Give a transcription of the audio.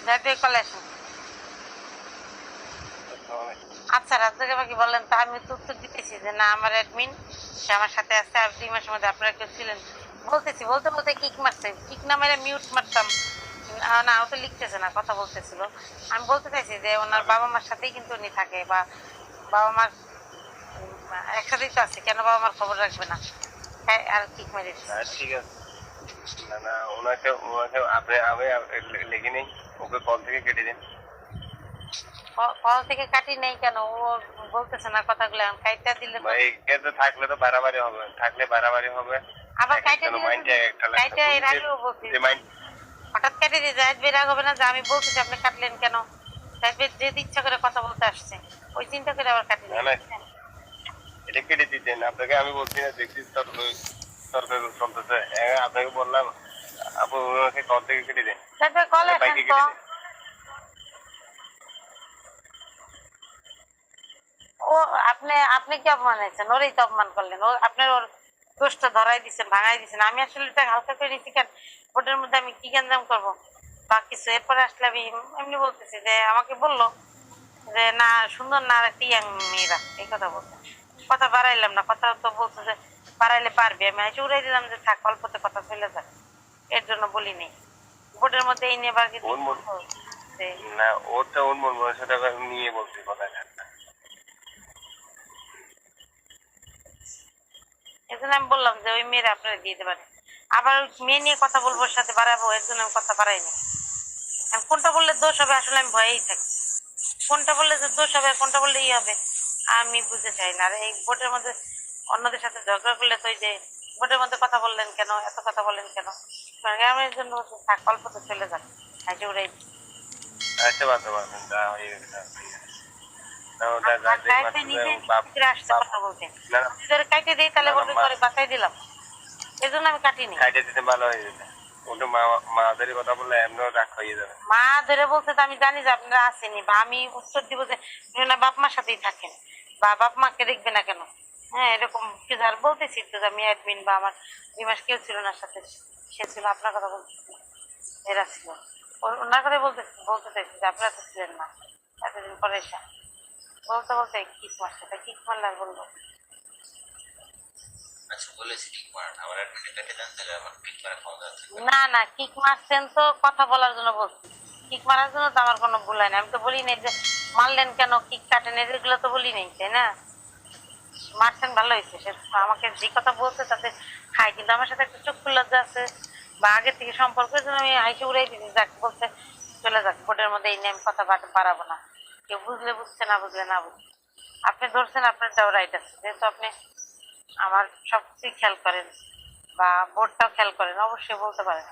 যাইতে কলে আসুন। আচ্ছা রাজ্জাকে বাকি বললেন, তা আমি তো উত্তর দিতেছি যে না আমার অ্যাডমিন সে আমার সাথে আছে, আর 2 মাসের মধ্যে আপনারা কেউ ছিলেন বলতেছি, বলতে বলতে কিক মারছে, কিক না মেরে মিউট মারতাম না, ও তো লিখতেছে না, কথা বলতেছিল। আমি বলতে চাইছি যে ওনার বাবা মার সাথেই কিন্তু উনি থাকে, বা বাবা মার একসাথেই তো আছে, কেন বাবা মার খবর রাখবে না? হ্যাঁ, আর কিক মেরে ঠিক আছে। না না, ওনাকে ওনাকে আমি লিখে নেই, ওকে কল থেকে কেটে দিন। কল থেকে কাটি নেই কেন? ও বলতেছে না কথাগুলো, এখন কাইটা দিলে ভাই এতে থাকলে তো বাড়াবাড়ি হবে, থাকলে বাড়াবাড়ি হবে। আবার কাইটা দিলে কাইটা এর আগেও বলছি, হঠাৎ কেটে দিয়ে জাহেদ ভাই রাগ হবে না যে আমি বলতেছি আপনি কাটলেন কেন? জাহেদ ভাই যে ইচ্ছা করে কথা বলতে আসছে, ওই চিন্তা করে আবার কাটি না না, এটা কেটে দিতেন। আপনাকে আমি বলছি না, দেখছি তর্ক তর্ক চলতেছে, আপনাকে বললাম আপনি ওনাকে কল থেকে কেটে দেন। জাহেদ ভাই কল আসেন তো। ও আপনি আপনি কি অপমান হয়েছেন? ওরই তো অপমান করলেন, ও আপনার ওর দোষটা ধরাই দিচ্ছেন, ভাঙাই দিচ্ছেন। আমি আসলে এটা হালকা করে নিচ্ছি, কেন বোর্ডের মধ্যে আমি কি গ্যাঞ্জাম করবো বা কিছু। এরপরে আসলে আমি এমনি বলতেছি যে আমাকে বললো যে না সুন্দর না, আর একটা ইয়াং মেয়েরা, এই কথা বলতে কথা বাড়াইলাম না, কথা তো বলছে যে বাড়াইলে পারবে, আমি হাসি উড়াই দিলাম যে থাক অল্পতে কথা চলে যাক, এর জন্য বলিনি। বোর্ডের মধ্যে এই নিয়ে বার কিছু না, ওটা ওর মন সেটা নিয়ে বলছি কথাটা। এই জন্য আমি বললাম যে ওই মেয়েরা আপনারা দিয়ে দিতে পারে, আবার মেয়ে নিয়ে কথা বলবো, ওর সাথে বাড়াবো, এর জন্য আমি কথা বাড়াইনি। কোনটা বললে দোষ হবে আসলে আমি ভয়েই থাকি, কোনটা বললে যে দোষ হবে আর কোনটা বললে ই হবে আমি বুঝতে চাই না। আর এই বোর্ডের মধ্যে অন্যদের সাথে ঝগড়া করলে তো ওই যে বোর্ডের মধ্যে কথা বললেন কেন, এত কথা বললেন কেন, গ্রামের জন্য থাক অল্প তো চলে যাক, হাসি উড়াই আচ্ছা বাচ্চা বাচ্চা যা হয়ে গেছে। কথা বলতে কাইটে দিই তাহলে বলবে করে বাঁচাই দিলাম, এই জন্য আমি কাটিনি। কাইটে দিতে ভালো হয়ে যেত, ওটা মাদের কথা বললে এমনিও রাগ হয়ে যাবে। মা ধরে বলছে তো আমি জানি যে আপনারা আসেনি, বা আমি উত্তর দিব যে না বাপ মার সাথেই থাকেন বা বাপ মাকে দেখবে না কেন। হ্যাঁ এরকম কিছু আর বলতেছি তো যে আমি অ্যাডমিন বা আমার 2 মাস কেউ ছিল না সাথে, সে ছিল আপনার কথা বলতেছিল, এরা ছিল ওনার কথাই বলতে চাইছি যে আপনারা তো ছিলেন না এতদিন পরে এসে বলতে বলতে কিক মারছে, তা কিক মারলে আর বলবো না না, কিক মারছেন তো কথা বলার জন্য বলছি, কিক মারার জন্য তো আমার কোনো ভুল হয় না। আমি তো বলি নাই যে মারলেন কেন, কিক কাটেন, এগুলো তো বলি নাই, তাই না? মারছেন ভালো হয়েছে, সে আমাকে যে কথা বলছে তাতে খাই, কিন্তু আমার সাথে একটা চক্ষু লজ্জা আছে বা আগে থেকে সম্পর্কের জন্য আমি হাইসে উড়াই দিচ্ছি, যাক বলছে চলে যাক, বোর্ডের মধ্যে এই নিয়ে আমি কথা বাড়াবো না, কেউ বুঝলে বুঝছে, না বুঝলে না বুঝছে। আপনি ধরছেন আপনার যাও রাইট আছে, যেহেতু আপনি আমার সবকিছু খেয়াল করেন বা বোর্ডটাও খেয়াল করেন, অবশ্যই বলতে পারেন।